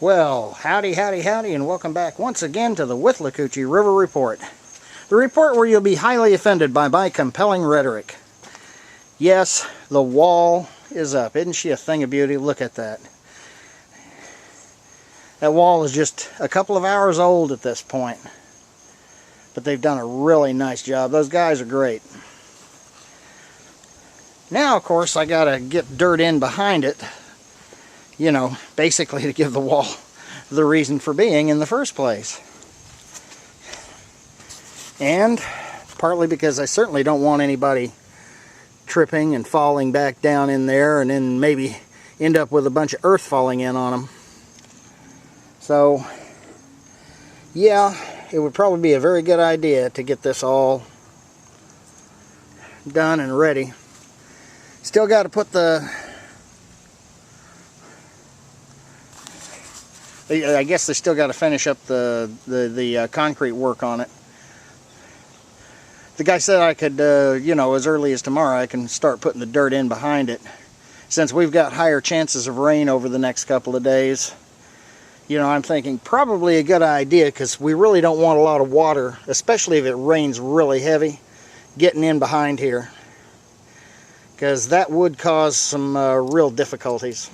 Well, howdy, howdy, howdy, and welcome back once again to the Withlacoochee River Report. The report where you'll be highly offended by my compelling rhetoric. Yes, the wall is up. Isn't she a thing of beauty? Look at that. That wall is just a couple of hours old at this point. But they've done a really nice job. Those guys are great. Now, of course, I gotta get dirt in behind it. You know, basically to give the wall the reason for being in the first place. And partly because I certainly don't want anybody tripping and falling back down in there and then maybe end up with a bunch of earth falling in on them. So, yeah, it would probably be a very good idea to get this all done and ready. Still got to put I guess they still got to finish up the concrete work on it. The guy said I could, you know, as early as tomorrow I can start putting the dirt in behind it. Since we've got higher chances of rain over the next couple of days, you know, I'm thinking probably a good idea, because we really don't want a lot of water, especially if it rains really heavy, getting in behind here. Because that would cause some real difficulties.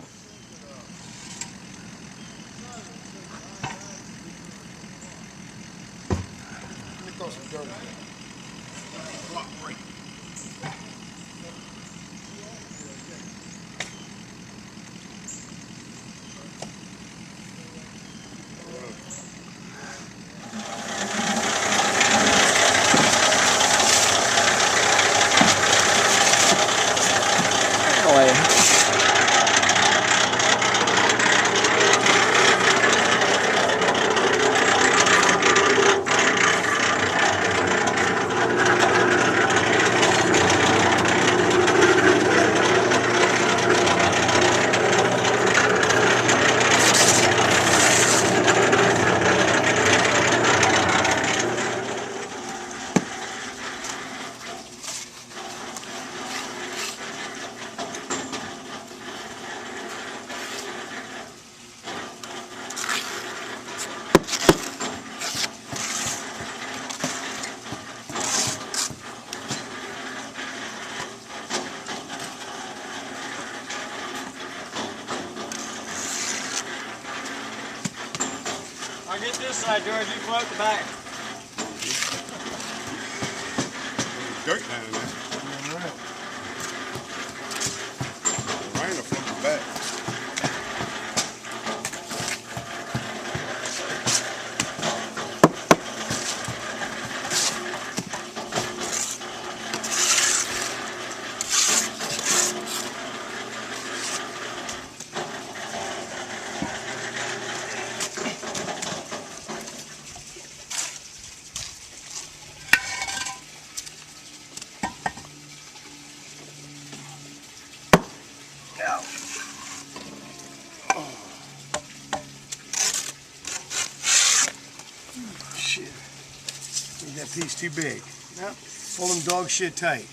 I'll get this side, George. You float the back. Dirt down in there. All right. Rain will float the back. Shit. Made that piece too big. Yep. Pull them dog shit tight.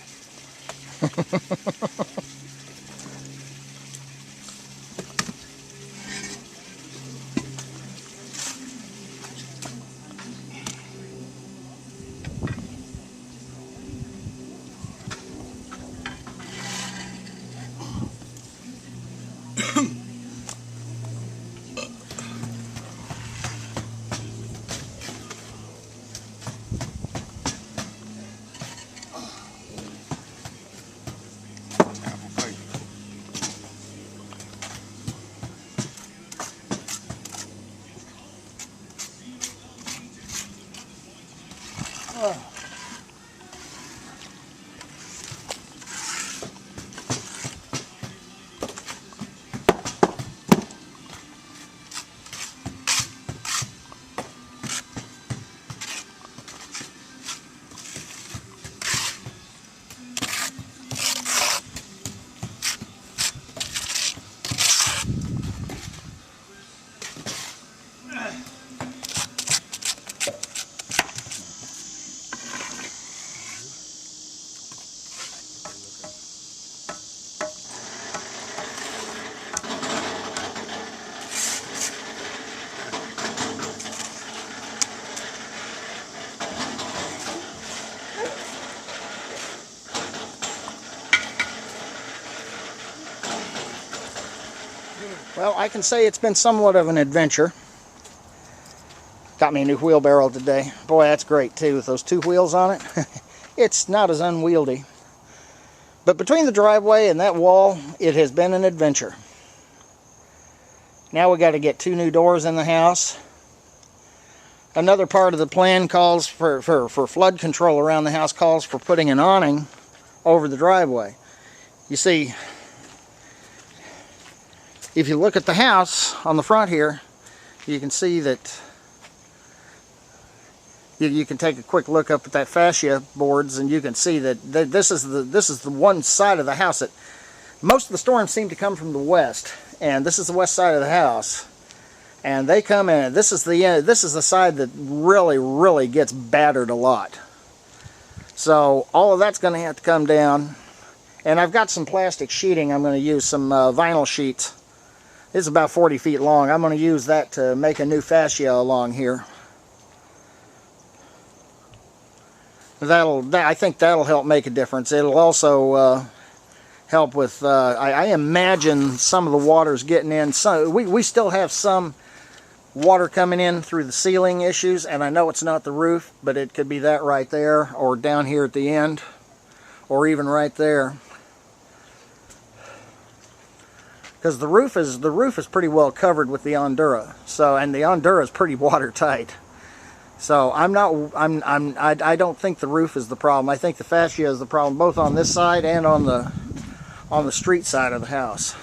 Well, I can say it's been somewhat of an adventure. Got me a new wheelbarrow today. Boy, that's great too, with those two wheels on it. It's not as unwieldy. But between the driveway and that wall, it has been an adventure. Now we got to get 2 new doors in the house. Another part of the plan calls for flood control around the house, calls for putting an awning over the driveway. You see, if you look at the house on the front here, you can see that you can take a quick look up at that fascia boards, and you can see that this is the one side of the house that most of the storms seem to come from the west, and this is the west side of the house. And they come in. This is the side that really gets battered a lot. So all of that's going to have to come down. And I've got some plastic sheeting. I'm going to use some vinyl sheets. It's about 40 feet long. I'm going to use that to make a new fascia along here. I think that'll help make a difference. It'll also help with. I imagine some of the water's getting in. So we still have some water coming in through the ceiling issues, and I know it's not the roof, but it could be that right there, or down here at the end, or even right there. Because the roof is pretty well covered with the Ondura. So, and the Ondura is pretty watertight. So I don't think the roof is the problem. I think the fascia is the problem, both on this side and on the street side of the house.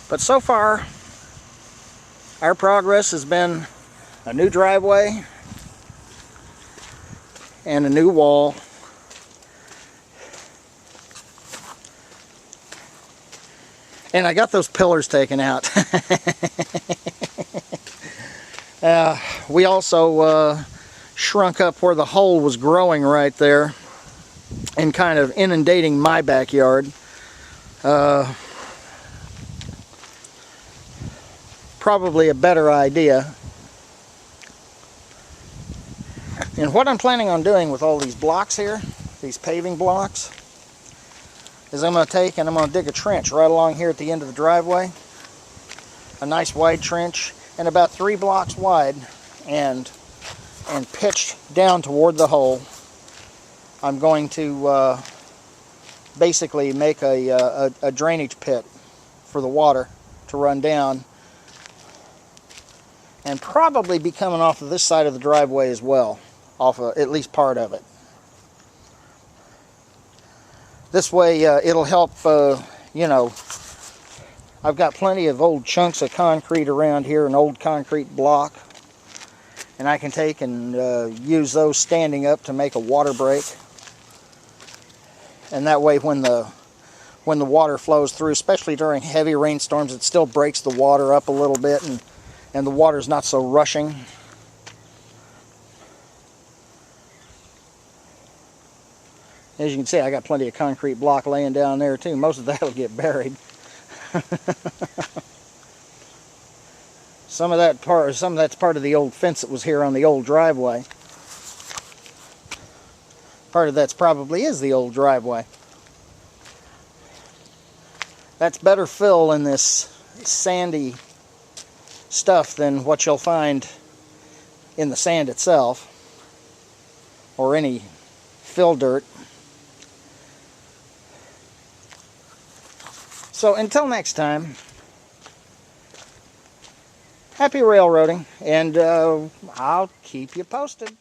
But so far, our progress has been a new driveway and a new wall. And I got those pillars taken out. We also shrunk up where the hole was growing right there and kind of inundating my backyard. Probably a better idea. And what I'm planning on doing with all these blocks here, these paving blocks, is I'm going to take and I'm going to dig a trench right along here at the end of the driveway. A nice wide trench, and about 3 blocks wide, and pitched down toward the hole. I'm going to basically make a drainage pit for the water to run down, and probably be coming off of this side of the driveway as well, off of at least part of it. This way it'll help, you know, I've got plenty of old chunks of concrete around here, an old concrete block, and I can take and use those standing up to make a water break. And that way when the water flows through, especially during heavy rainstorms, it still breaks the water up a little bit, and the water's not so rushing. As you can see, I got plenty of concrete block laying down there too. Most of that will get buried. Some of that's part of the old fence that was here on the old driveway. Part of that's probably is the old driveway. That's better fill in this sandy stuff than what you'll find in the sand itself, or any fill dirt. So until next time, happy railroading, and I'll keep you posted.